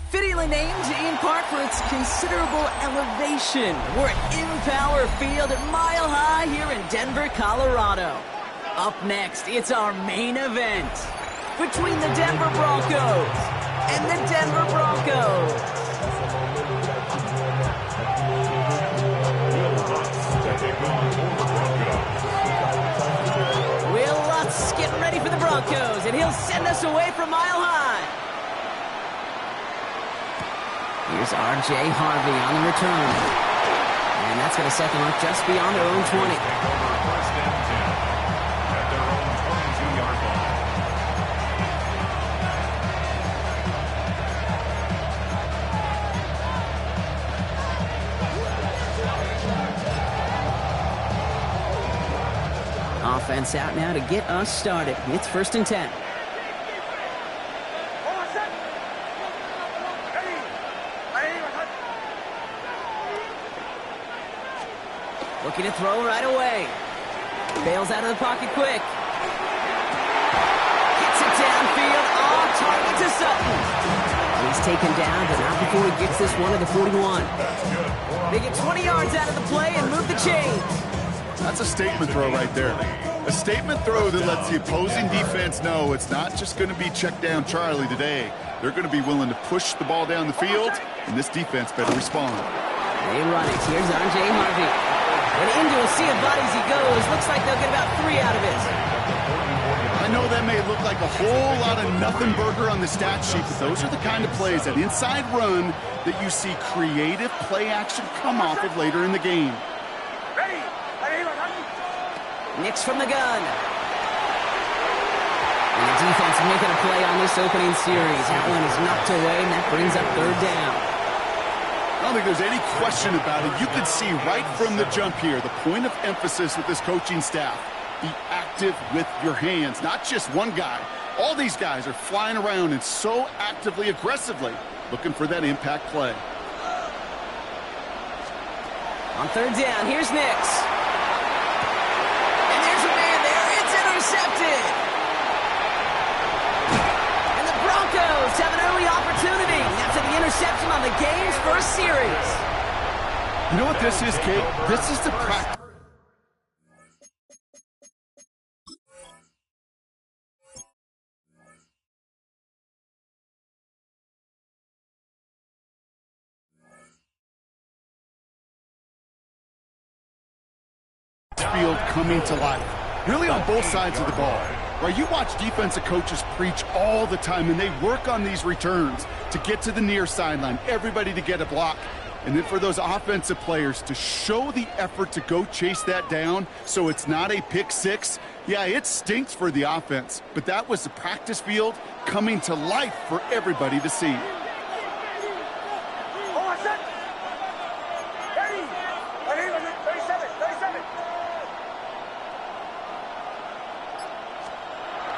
Fittingly named in part for its considerable elevation. We're at Empower Field at Mile High here in Denver, Colorado. Up next, it's our main event between the Denver Broncos and the Denver Broncos. Will Lutz getting ready for the Broncos, and he'll send us away from Mile High. Here's R.J. Harvey on the return. And that's going to set them up just beyond their own 20. First and 10 at their own 22-yard line. Offense out now to get us started. It's first and 10. Looking to throw right away. Bails out of the pocket quick. Gets it downfield. On target to Sutton. He's taken down, but not before he gets this one to the 41. They get 20 yards out of the play and move the chains. That's a statement throw right there. A statement throw that lets the opposing defense know it's not just going to be check down Charlie today. They're going to be willing to push the ball down the field, and this defense better respond. They run it. Here's R.J. Harvey. And into a sea of bodies he goes. Looks like they'll get about 3 out of it. I know that may look like a whole lot of nothing burger on the stat sheet, but those are the kind of plays, that inside run, that you see creative play action come off of later in the game. Nix from the gun. And the defense making a play on this opening series. That one is knocked away, and that brings up third down. I don't think there's any question about it. You can see right from the jump here, the point of emphasis with this coaching staff. Be active with your hands, not just one guy. All these guys are flying around and so actively, aggressively looking for that impact play. On third down, here's Nix. And there's a man there. It's intercepted. And the Broncos have an early opportunity. After the interception on the game's first series. You know what this is, Kate? This is the practice. Field coming to life, really on both sides of the ball. Right, you watch defensive coaches preach all the time, and they work on these returns to get to the near sideline, everybody to get a block, and then for those offensive players to show the effort to go chase that down so it's not a pick six. Yeah, it stinks for the offense, but that was the practice field coming to life for everybody to see.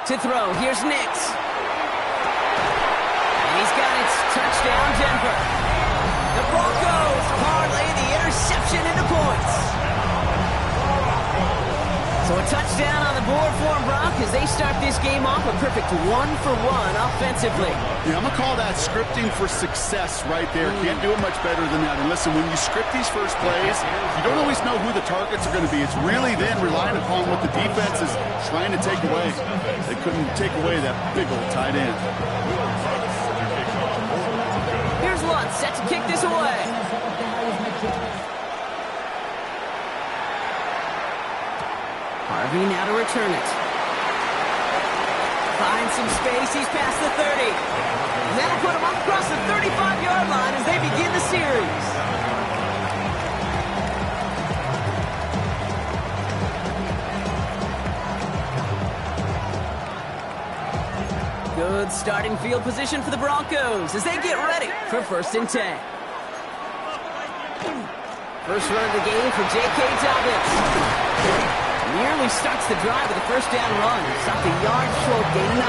To throw, here's Nix. And he's got it. Touchdown, Denver. The Broncos parlay the interception into points. So a touchdown on the board for them, Brock, as they start this game off a perfect 1-for-1 offensively. Yeah, I'm going to call that scripting for success right there. Can't do it much better than that. And listen, when you script these first plays, you don't always know who the targets are going to be. It's really then relying upon what the defense is trying to take away. They couldn't take away that big old tight end. Here's Lutz set to kick this away. Harvey now to return it. Finds some space. He's past the 30. And that'll put him up across the 35-yard line as they begin the series. Good starting field position for the Broncos as they get ready for first and 10. First run of the game for J.K. Dobbins. Nearly starts the drive with a first down run. Stopped a yard short, gain 9.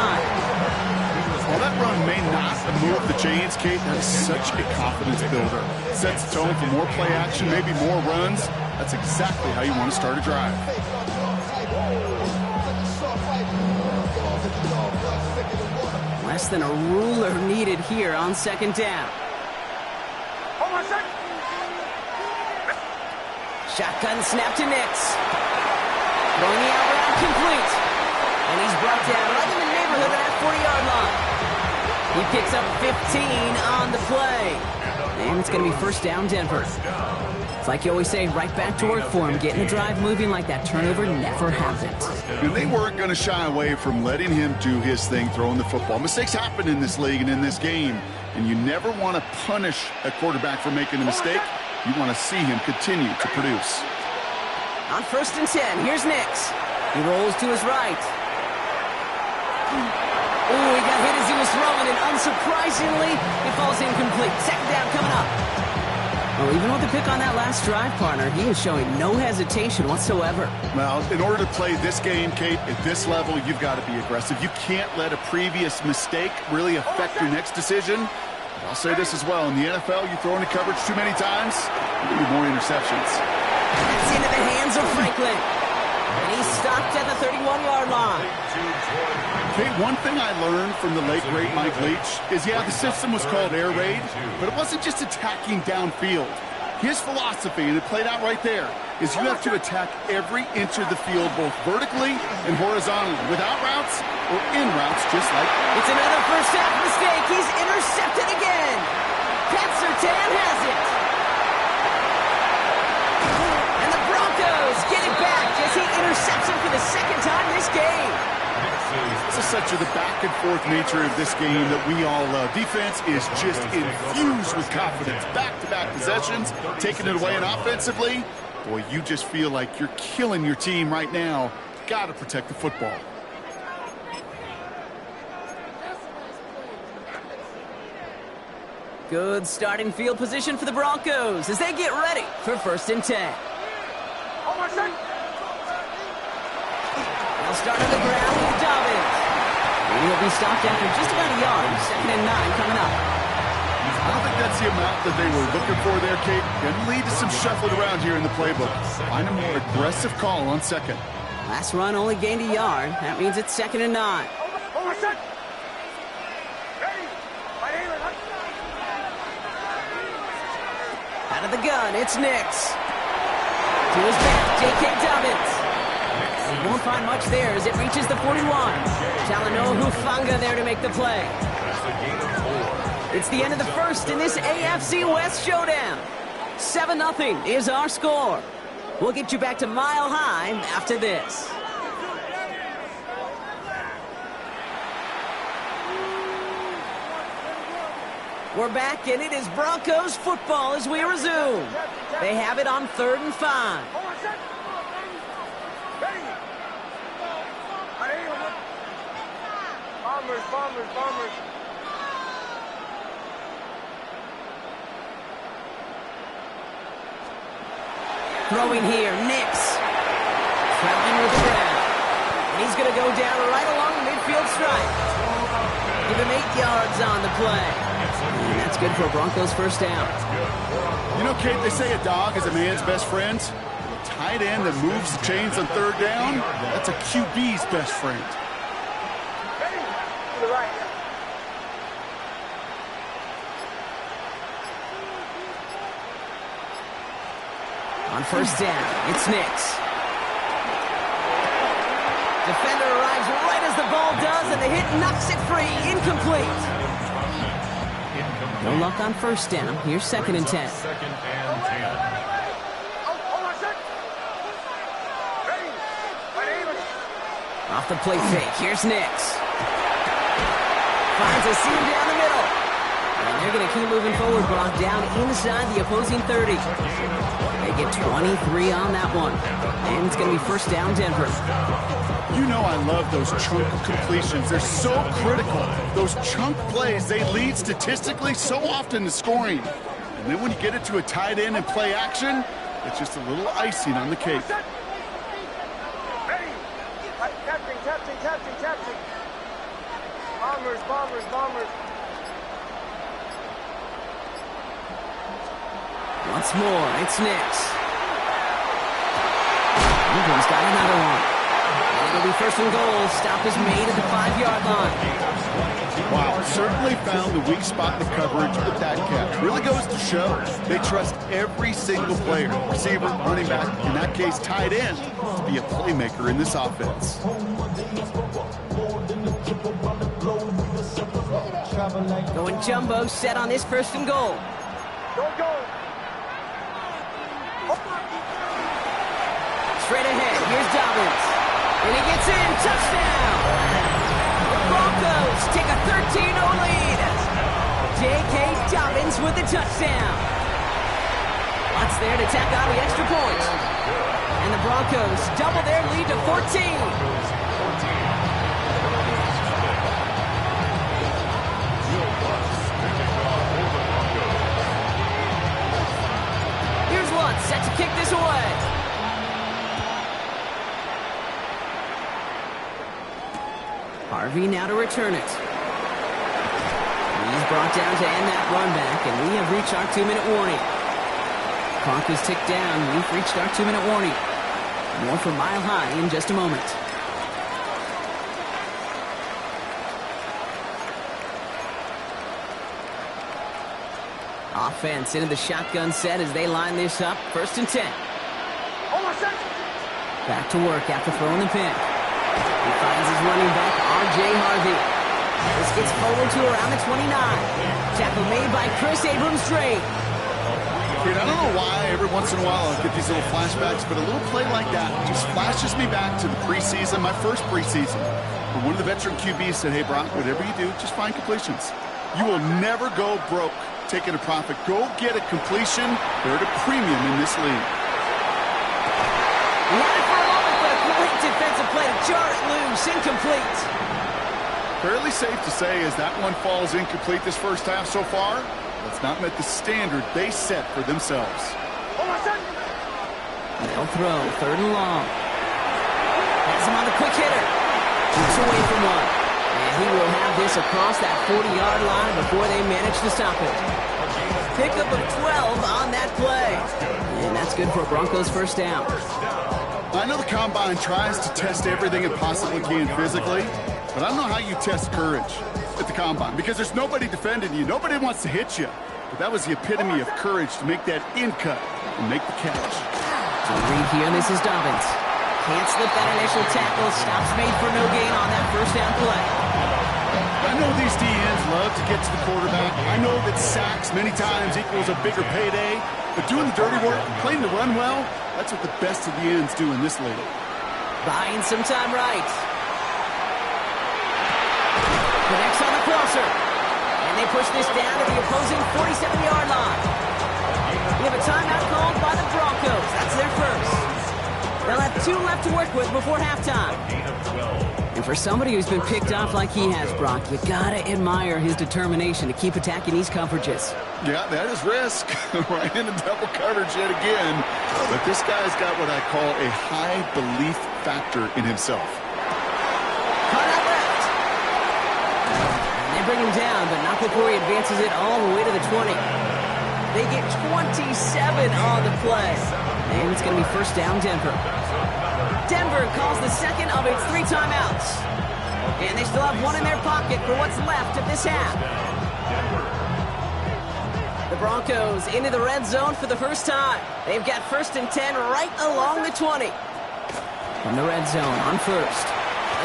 While that run may not move the chains, Kate, that is such a confidence builder. Sets the tone for more play action, maybe more runs. That's exactly how you want to start a drive. Less than a ruler needed here on second down. Shotgun snap to Nix. Throwing the out route complete. And he's brought down right in the neighborhood of that 40-yard line. He picks up 15 on the play. And it's going to be first down, Denver. It's like you always say, right back to work for him. Getting the drive moving like that turnover never happened. And they weren't going to shy away from letting him do his thing, throwing the football. Mistakes happen in this league and in this game. And you never want to punish a quarterback for making a mistake. You want to see him continue to produce. On first and 10, here's Nix. He rolls to his right. Oh, he got hit as he was throwing, and unsurprisingly, he falls incomplete. Second down coming up. Well, even with the pick on that last drive, partner, he is showing no hesitation whatsoever. Well, in order to play this game, Kate, at this level, you've got to be aggressive. You can't let a previous mistake really affect your next decision. I'll say this as well. In the NFL, you throw into coverage too many times, you need more interceptions. It's into the hands of Franklin. And he's stopped at the 31-yard line. Okay, one thing I learned from the late, great Mike Leach is, yeah, the system was called air raid, but it wasn't just attacking downfield. His philosophy, and it played out right there, is you have to attack every inch of the field, both vertically and horizontally, without routes or in routes, just like... It's another first half mistake. He's intercepted again. Pat Surtain has it. And the Broncos get it back as he intercepts him for the second time this game. This is such the back-and-forth nature of this game that we all love. Defense is just infused with confidence. Back-to-back possessions, taking it away, and offensively, boy, you just feel like you're killing your team right now. Got to protect the football. Good starting field position for the Broncos as they get ready for first and 10. They'll start on the ground with Dobbins. And he'll be stopped after just about a yard. Second and 9 coming up. I don't think that's the amount that they were looking for there, Kate. Going to lead to some shuffling around here in the playbook. Find a more aggressive call on second. Last run only gained a yard. That means it's second and 9. Out of the gun, it's Nix. To his back, J.K. Dobbins. He won't find much there as it reaches the 41. Talanoa Hufanga there to make the play. It's the end of the first in this AFC West showdown. 7-0 is our score. We'll get you back to Mile High after this. We're back, and it is Broncos football as we resume. They have it on 3rd and 5. Bombers. Throwing here, Nix. Traveling with the grab. And he's going to go down right along the midfield stripe. Give him 8 yards on the play. And that's good for a Broncos first down. You know, Kate, they say a dog is a man's best friend. A tight end that moves the chains on 3rd down, that's a QB's best friend. To the right. On first down, it's Nix. Defender arrives right as the ball does, and the hit knocks it free. Incomplete. No luck on first down. Here's second and 10. Second and 10. Off the play fake, here's Nix. Finds a seam down the middle. And they're going to keep moving forward, Brock, down inside the opposing 30. They get 23 on that one. And it's going to be first down, Denver. You know I love those chunk completions. They're so critical. Those chunk plays, they lead statistically so often to scoring. And then when you get it to a tight end and play action, it's just a little icing on the cake. Captain. Bombers. Once more, it's Nix. England's got another one. And it'll be first and goal. Stop is made at the 5-yard line. Wow, certainly found the weak spot in the coverage with that catch. Really goes to show they trust every single player, receiver, running back, in that case tight end, to be a playmaker in this offense. Going jumbo set on this first and goal. Go. Straight ahead, here's Dobbins. And he gets in, touchdown! The Broncos take a 13-0 lead. J.K. Dobbins with the touchdown. Lots there to tack on the extra point. And the Broncos double their lead to 14. Here's Lutz set to kick this away. Harvey now to return it. He's brought down to end that run back, and we have reached our 2-minute warning. Clock is ticked down. We've reached our 2-minute warning. More from Mile High in just a moment. Offense into the shotgun set as they line this up. 1st and 10. Back to work after throwing the pin. He finds his running back, R.J. Harvey. This gets forward to around the 29. Tackle made by Chris Abrams-Drake. Kid, I don't know why every once in a while I'll get these little flashbacks, but a little play like that just flashes me back to the preseason, my first preseason. Where one of the veteran QBs said, hey, Brock, whatever you do, just find completions. You will never go broke taking a profit. Go get a completion. They're at a premium in this league. Running for a moment, but a great defensive play to jar it loose. Incomplete. Fairly safe to say as that one falls incomplete this first half so far, it's not met the standard they set for themselves. They'll throw 3rd and long. Has him on the quick hitter. Keeps away from one. And he will have this across that 40-yard line before they manage to stop it. Pickup of 12 on that play. And that's good for a Broncos first down. I know the Combine tries to test everything it possibly can physically, but I don't know how you test courage at the Combine because there's nobody defending you. Nobody wants to hit you. But that was the epitome of courage to make that in cut and make the catch. So read here, this is Dobbins. Can't slip that initial tackle. Stops made for no gain on that first down play. I know these DNs love to get to the quarterback. I know that sacks many times equals a bigger payday. But doing the dirty work, playing the run well, that's what the best of the ends do in this league. Buying some time right. Connects on the crosser. And they push this down to the opposing 47-yard line. We have a timeout called by the Broncos. That's their first. They'll have 2 left to work with before halftime. And for somebody who's been picked off like he has, Brock, you gotta admire his determination to keep attacking these coverages. Yeah, that is risk. Right into double coverage yet again. But this guy's got what I call a high belief factor in himself. Caught out left. And they bring him down, but not before he advances it all the way to the 20. They get 27 on the play. And it's going to be first down, Denver. Denver calls the second of its 3 timeouts. And they still have 1 in their pocket for what's left of this half. The Broncos into the red zone for the first time. They've got 1st and 10 right along the 20. From the red zone on first.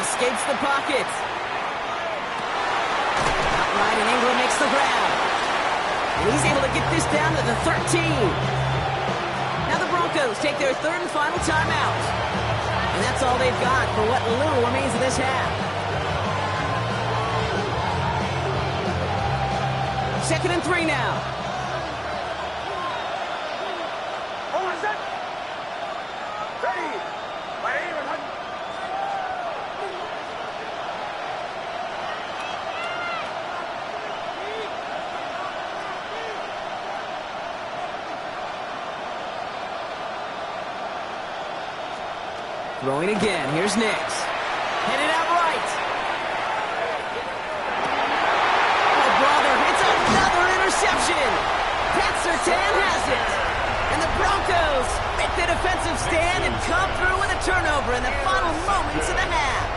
Escapes the pocket. Outright, and Ingram makes the grab. And he's able to get this down to the 13. Now the Broncos take their 3rd and final timeout. And that's all they've got for what little remains of this half. 2nd and 3 now. Throwing again. Here's Nix. Headed out right. Oh, brother. It's another interception. Pat Surtain has it. And the Broncos make the defensive stand and come through with a turnover in the final moments of the half.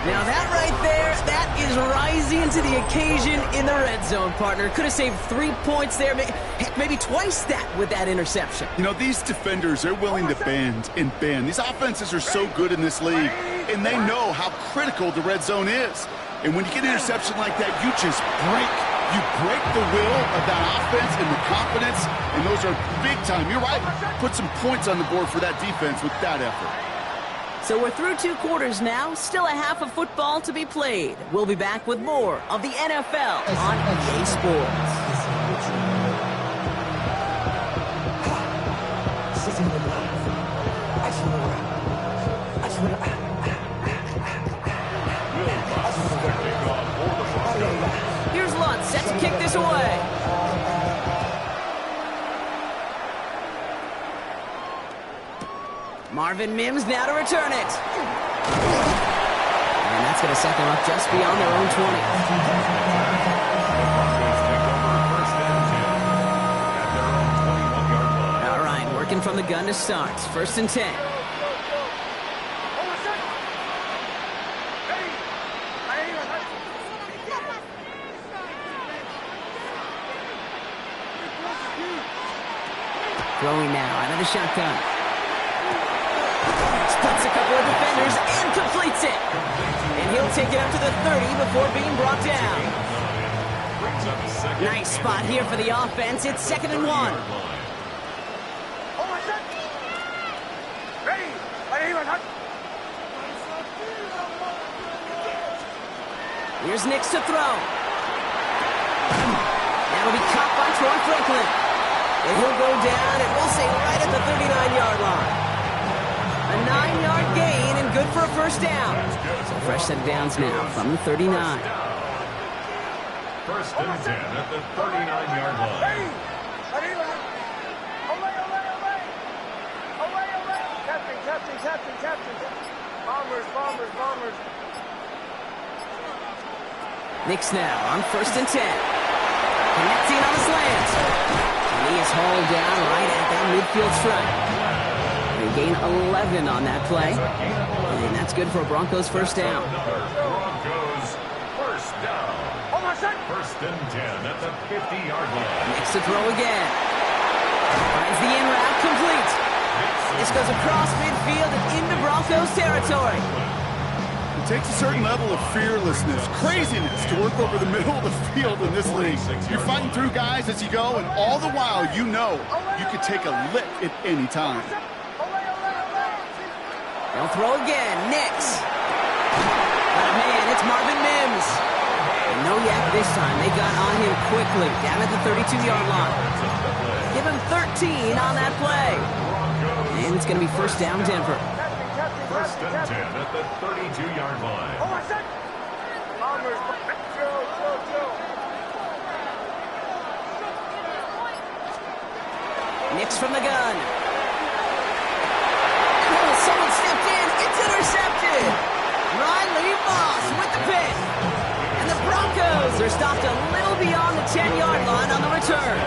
Now that right there, that is rising to the occasion in the red zone, partner. Could have saved 3 points there, heck, maybe twice that with that interception. You know, these defenders, they're willing to bend and bend. These offenses are so good in this league, and they know how critical the red zone is. And when you get an interception like that, you just break. You break the will of that offense and the confidence, and those are big time. You're right. Put some points on the board for that defense with that effort. So we're through 2 quarters now. Still a half of football to be played. We'll be back with more of the NFL on EA Sports. Here's Lutz set to kick this away. Marvin Mims now to return it. And that's going to set them up just beyond their own 20. All right, working from the gun to start. 1st and 10. Throwing now out of the shotgun. Splits a couple of defenders and completes it. And he'll take it up to the 30 before being brought down. Nice spot here for the offense. It's 2nd and 1. Here's Nix to throw. That'll be caught by Troy Franklin. And he'll go down, and we'll say right at the 39-yard line. A 9-yard gain and good for a 1st down. So fresh set of downs now from the 39. 1st and 10 at the 39-yard line. Captain. Bombers. Nix now on 1st and 10. Connecting on the slant. And he is hauled down right at that midfield stripe. They gain 11 on that play. And that's good for a Broncos 1st down. Broncos 1st down. 1st and 10 at the 50-yard line. Nix to throw again. Finds the in route complete. This goes across midfield and into Broncos territory. It takes a certain level of fearlessness, craziness to work over the middle of the field in this league. You're fighting through guys as you go, and all the while you know you could take a lick at any time. They'll throw again. Nix. But man, it's Marvin Mims. And no yak this time. They got on him quickly down at the 32-yard line. Give him 13 on that play. And it's going to be 1st down Denver. 1st and 10 at the 32-yard line. Nix from the gun. Oh, someone stepped in. It's intercepted. Riley Moss with the pick. And the Broncos are stopped a little beyond the 10-yard line on the return.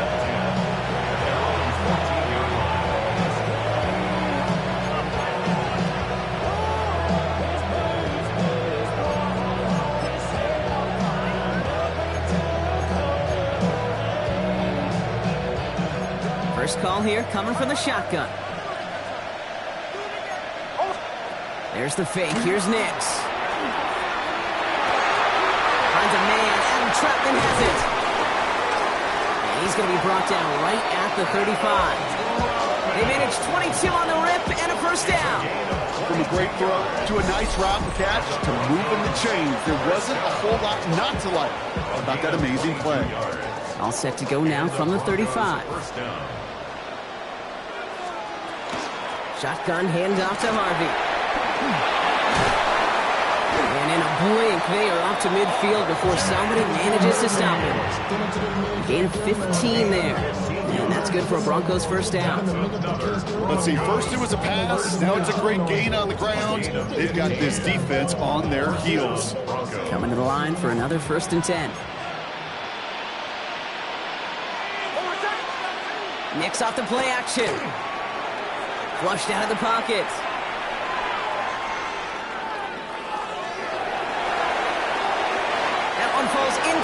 First call here coming from the shotgun. There's the fake. Here's Nix. Finds a man. Adam Troutman has it. And he's going to be brought down right at the 35. They managed 22 on the rip and a 1st down. From a great throw to a nice route and catch to moving the chains, there wasn't a whole lot not to like about that amazing play. All set to go now from the 35. Shotgun handoff to Harvey. And in a blink, they are off to midfield before somebody manages to stop him. Gain of 15 there. And that's good for a Broncos 1st down. Let's see, first it was a pass, now it's a great gain on the ground. They've got this defense on their heels. Coming to the line for another 1st and 10. Nix off the play action. Flushed out of the pocket.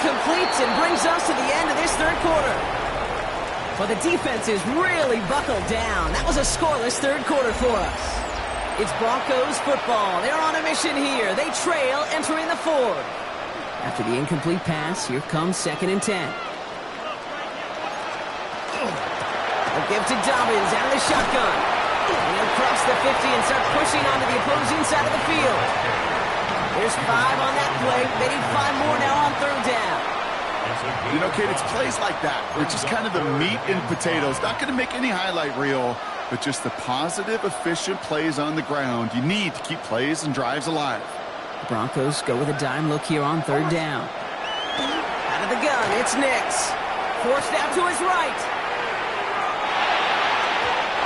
incomplete and brings us to the end of this third quarter. But the defense is really buckled down. That was a scoreless third quarter for us. It's Broncos football. They're on a mission here. They trail entering the fourth. After the incomplete pass, here comes 2nd and 10. A give to Dobbins out of the shotgun. And he'll cross the 50 and start pushing onto the opposing side of the field. There's 5 on that play. They need 5 more now on 3rd down. You know, Kate, it's plays like that. They're just kind of the meat and potatoes. Not going to make any highlight reel, but just the positive, efficient plays on the ground. You need to keep plays and drives alive. The Broncos go with a dime look here on 3rd down. Out of the gun, it's Nix. Forced out to his right.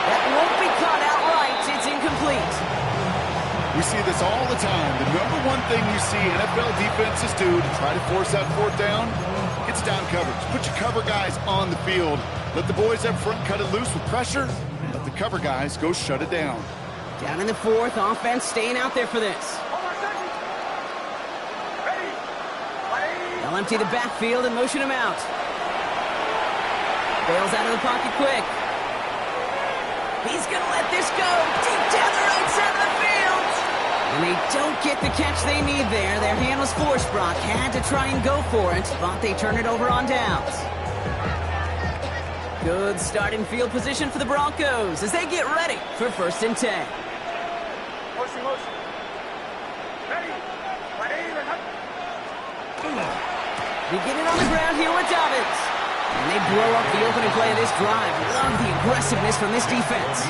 That won't be caught outright. It's incomplete. We see this all the time. The number one thing you see NFL defenses do to try to force that 4th down, it's down coverage. Put your cover guys on the field. Let the boys up front cut it loose with pressure. Let the cover guys go shut it down. Down in the 4th, offense staying out there for this. They'll empty the backfield and motion him out. Bails out of the pocket quick. He's going to let this go deep down the right side of the field. And they don't get the catch they need there. Their hand was forced, Brock. Had to try and go for it, but they turn it over on downs. Good starting field position for the Broncos as they get ready for 1st and 10. Motion, motion. Ready. Beginning on the ground here with Dobbins. And they blow up the opening play of this drive. Love the aggressiveness from this defense.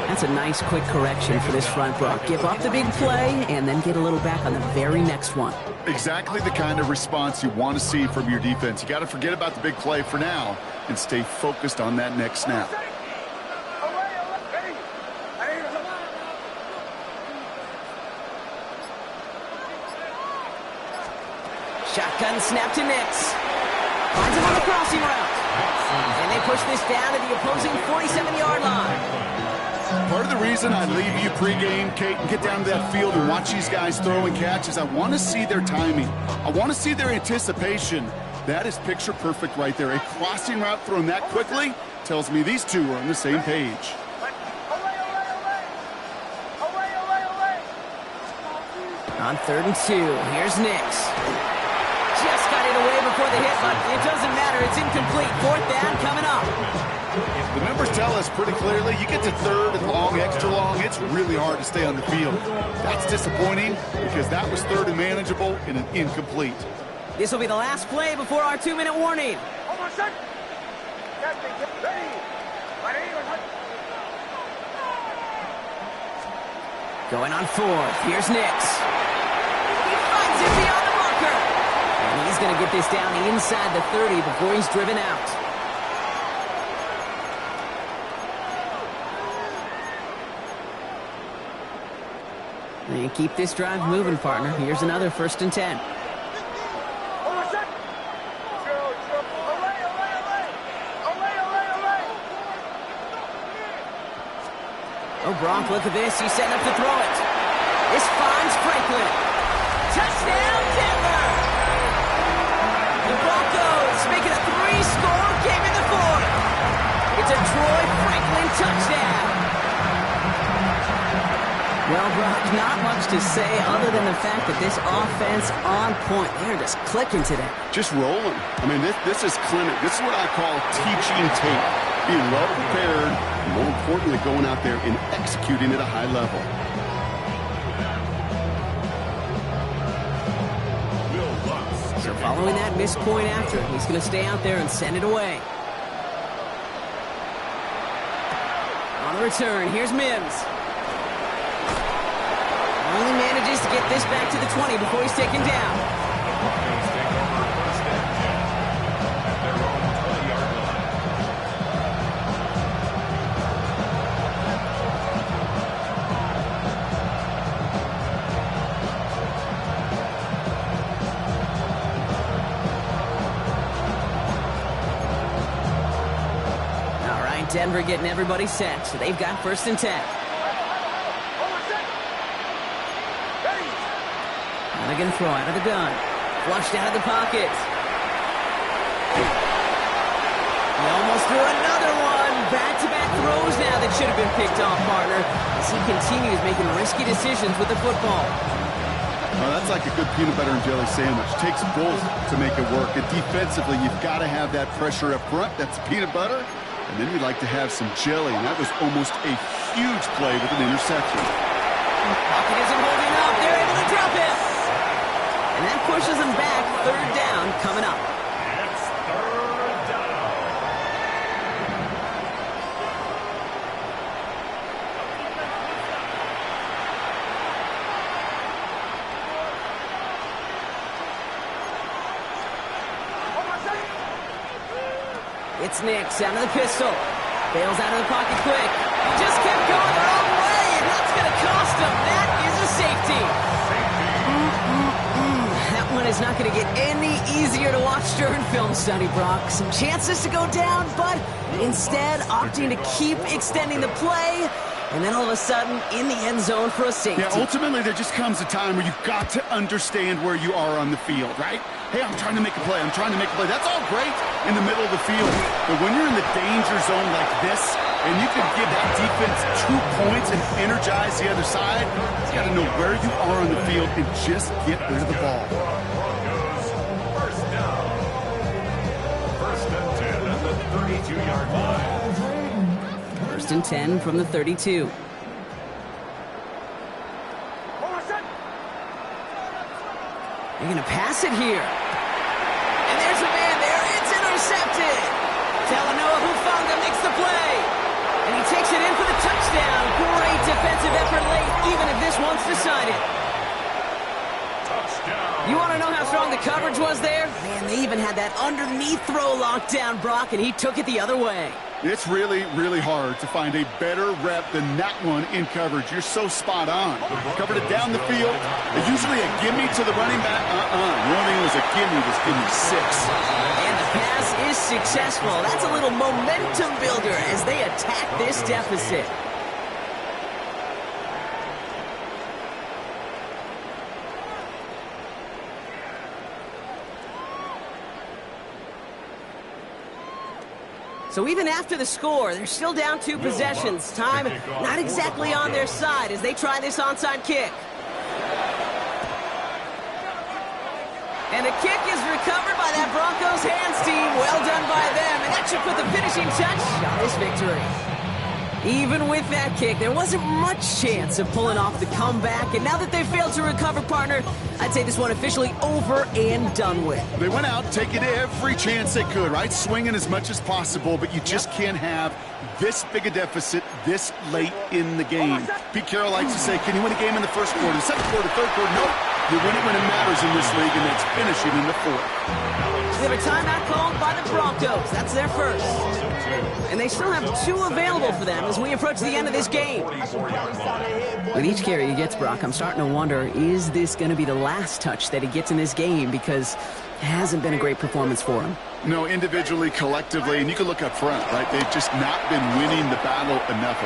That's a nice quick correction for this front, Brock. Give up the big play and then get a little back on the very next one. Exactly the kind of response you want to see from your defense. You got to forget about the big play for now and stay focused on that next snap. Shotgun snap to Nix. Finds him on the crossing route. And they push this down to the opposing 47-yard line. Part of the reason I leave you pregame, Kate, and get down to that field and watch these guys throw and catch is I want to see their timing. I want to see their anticipation. That is picture perfect right there. A crossing route thrown that quickly tells me these two are on the same page. On 3rd and 2, here's Nix. Just got it away before the hit, but it doesn't matter. It's incomplete. 4th down coming up. The numbers tell us pretty clearly, you get to 3rd and long, extra long, it's really hard to stay on the field. That's disappointing because that was 3rd and manageable and an incomplete. This will be the last play before our 2-minute warning. Going on 4th. Here's Nix. He finds it beyond the marker. And he's going to get this down inside the 30 before he's driven out. And keep this drive moving, partner. Here's another 1st and 10. Oh, Gronk, look at this. He's setting up to throw it. This finds Franklin. Touchdown, Denver! The Broncos make it a 3-score game in the 4th. It's a Troy Franklin touchdown. Well, Brock, not much to say other than the fact that this offense on point. They're just clicking today. Just rolling. I mean, this is clinic. This is what I call teaching tape. Being well prepared, and more importantly, going out there and executing at a high level. So following that missed point after, he's going to stay out there and send it away. On the return, here's Mims. Only manages to get this back to the 20 before he's taken down. Denver getting everybody set, so they've got 1st and 10. Mulligan throw out of the gun. Flushed out of the pocket. He almost threw another one. Back-to-back throws now that should have been picked off, partner, as he continues making risky decisions with the football. Well, that's like a good peanut butter and jelly sandwich. Takes both to make it work. And defensively, you've got to have that pressure up front. That's peanut butter. And then you'd like to have some jelly. And that was almost a huge play with an interception. Pocket isn't holding up. They're able to drop him. And that pushes them back. Third down coming up. It's third down. It's Nix out of the pistol. Bails out of the pocket quick. He just kept going the wrong way, and that's going to cost him. That is a safety. That one is not going to get any easier to watch during film study, Brock. Some chances to go down, but instead opting to keep extending the play. And then all of a sudden, in the end zone for a safety. Yeah, ultimately, there just comes a time where you've got to understand where you are on the field, right? Hey, I'm trying to make a play. I'm trying to make a play. That's all great in the middle of the field. But when you're in the danger zone like this, and you can give that defense 2 points and energize the other side, you got to know where you are on the field and just get rid of the ball. Broncos, first down. First and 10 at the 32-yard line. First and 10 from the 32. They're going to pass it here. And there's a man there. It's intercepted. Talanoa Hufanga makes the play. And he takes it in for the touchdown. Great defensive effort late, even if this one's decided. Touchdown. You want to know how strong the coverage was there? Man, they even had that underneath throw locked down, Brock, and he took it the other way. It's really, really hard to find a better rep than that one in coverage. You're so spot on. Covered it down the field. Usually a gimme to the running back. The only thing was a gimme was gimme 6. And the pass is successful. That's a little momentum builder as they attack this deficit. So even after the score, they're still down 2 possessions. Time not exactly on their side as they try this onside kick. And the kick is recovered by that Broncos hands team. Well done by them. And that should put the finishing touch on this victory. Even with that kick, there wasn't much chance of pulling off the comeback. And now that they've failed to recover, partner, I'd say this one officially over and done with. They went out taking every chance they could, right? Swinging as much as possible, but you just can't have this big a deficit this late in the game. Pete Carroll likes to say, can you win a game in the first quarter, second quarter, third quarter? Nope. You win it when it matters in this league, and that's finishing in the fourth. They have a timeout called by the Broncos. That's their first. And they still have 2 available for them as we approach the end of this game. With each carry he gets, Brock, I'm starting to wonder, is this going to be the last touch that he gets in this game? Because it hasn't been a great performance for him. No, individually, collectively, and you can look up front, right? They've just not been winning the battle enough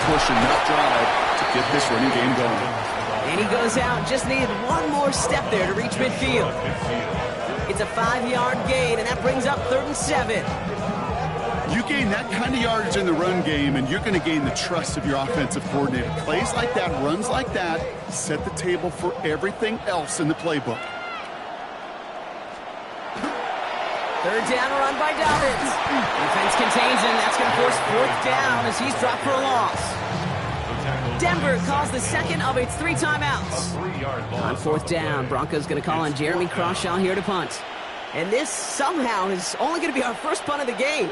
push, enough drive to get this running game going. And he goes out, just needed one more step there to reach midfield. It's a 5-yard gain, and that brings up 3rd and 7. You gain that kind of yardage in the run game, and you're going to gain the trust of your offensive coordinator. Plays like that, runs like that, set the table for everything else in the playbook. 3rd down run by Dobbins. Defense contains him. That's going to force 4th down as he's dropped for a loss. Denver calls the second of its 3 timeouts. On 4th down, Broncos going to call on Jeremy Crawshaw here to punt. And this somehow is only going to be our first punt of the game.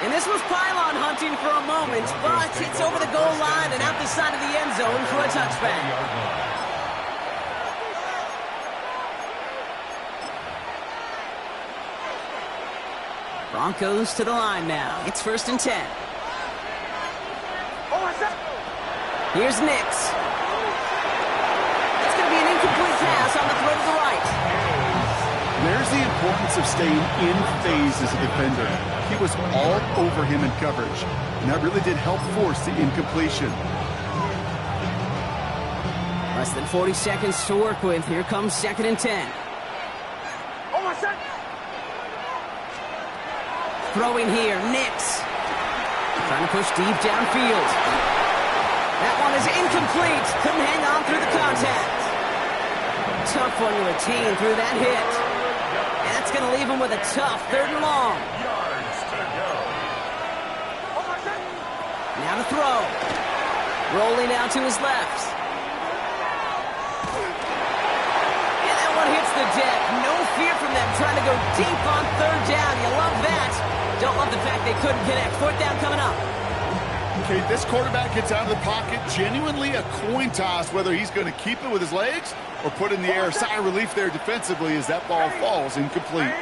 And this was pylon hunting for a moment, but it's over the goal line and out the side of the end zone for a touchback. Broncos to the line now. It's 1st and 10. Here's Nix. It's going to be an incomplete pass on the throw to the right. There's the importance of staying in phase as a defender. He was all over him in coverage, and that really did help force the incompletion. Less than 40 seconds to work with. Here comes 2nd and 10. Throwing here, Nix. Trying to push deep downfield. That one is incomplete. Couldn't hang on through the contact. Tough one to retain through that hit. And that's going to leave him with a tough 3rd and long. Yards to go. Now to throw. Rolling out to his left. And that one hits the deck. No fear from them trying to go deep on 3rd down. You love that. Don't love the fact they couldn't connect. 4th down coming up. Okay, this quarterback gets out of the pocket. Genuinely a coin toss whether he's going to keep it with his legs or put it in the air. Sigh of relief there defensively as that ball falls incomplete.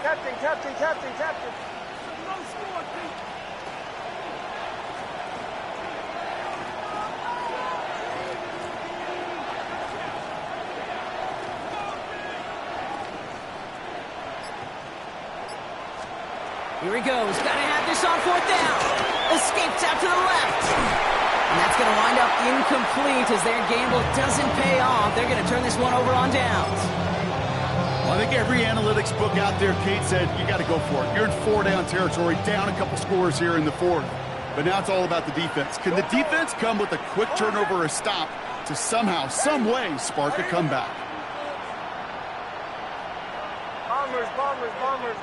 Captain. Here he goes. Got to have this on 4th down. Escapes out to the left. And that's going to wind up incomplete as their gamble doesn't pay off. They're going to turn this one over on downs. Well, I think every analytics book out there, Kate, said you got to go for it. You're in 4-down territory, down a couple scores here in the 4th. But now it's all about the defense. Can the defense come with a quick turnover or a stop to somehow, some way, spark a comeback? Bombers.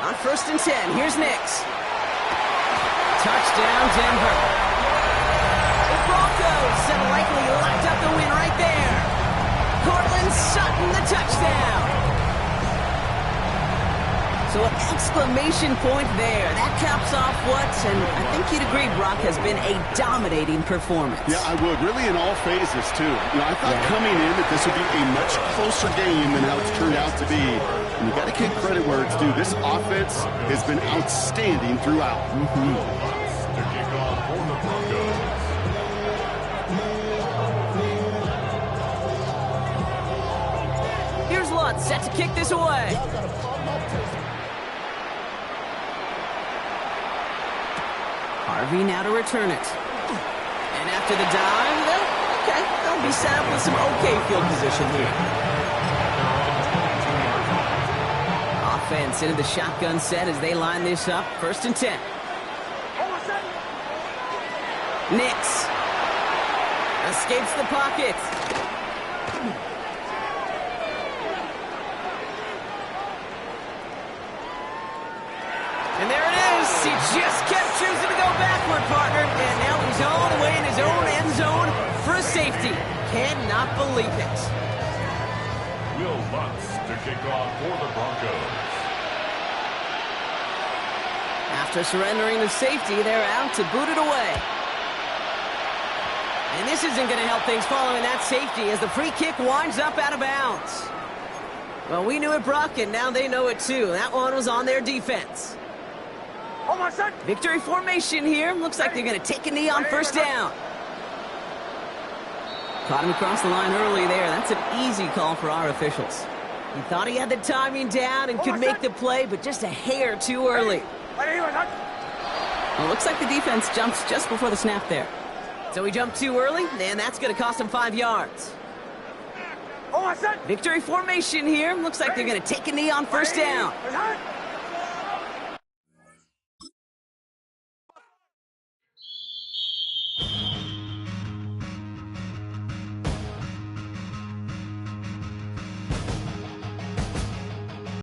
On 1st and 10, here's Nix. Touchdown, Denver. The Broncos have likely locked up the win right there. Cortland Sutton, the touchdown. So an exclamation point there. That caps off what, and I think you'd agree, Brock, has been a dominating performance. Yeah, I would. Really in all phases, too. You know, I thought coming in that this would be a much closer game than how it's turned out to be. And you got to give credit where it's due. This offense has been outstanding throughout. To kick off for the Broncos. Here's Lutz set to kick this away. Harvey now to return it. And after the dive, they'll be set up with some okay field position here. Offense into the shotgun set as they line this up. 1st and 10. Nix escapes the pocket. And there it is. He just kept choosing to go backward, partner. And now he's all the way in his own end zone for a safety. Cannot believe it. Will Lutz to kick off for the Broncos. After surrendering the safety, they're out to boot it away. And this isn't going to help things following that safety as the free kick winds up out of bounds. Well, we knew it, Brock, and now they know it too. That one was on their defense. Victory formation here. Looks like they're going to take a knee on 1st down. Caught him across the line early there. That's an easy call for our officials. He thought he had the timing down and could make the play, but just a hair too early. Well, looks like the defense jumps just before the snap there. So he jumped too early, and that's going to cost him 5 yards. Victory formation here. Looks like they're going to take a knee on 1st down.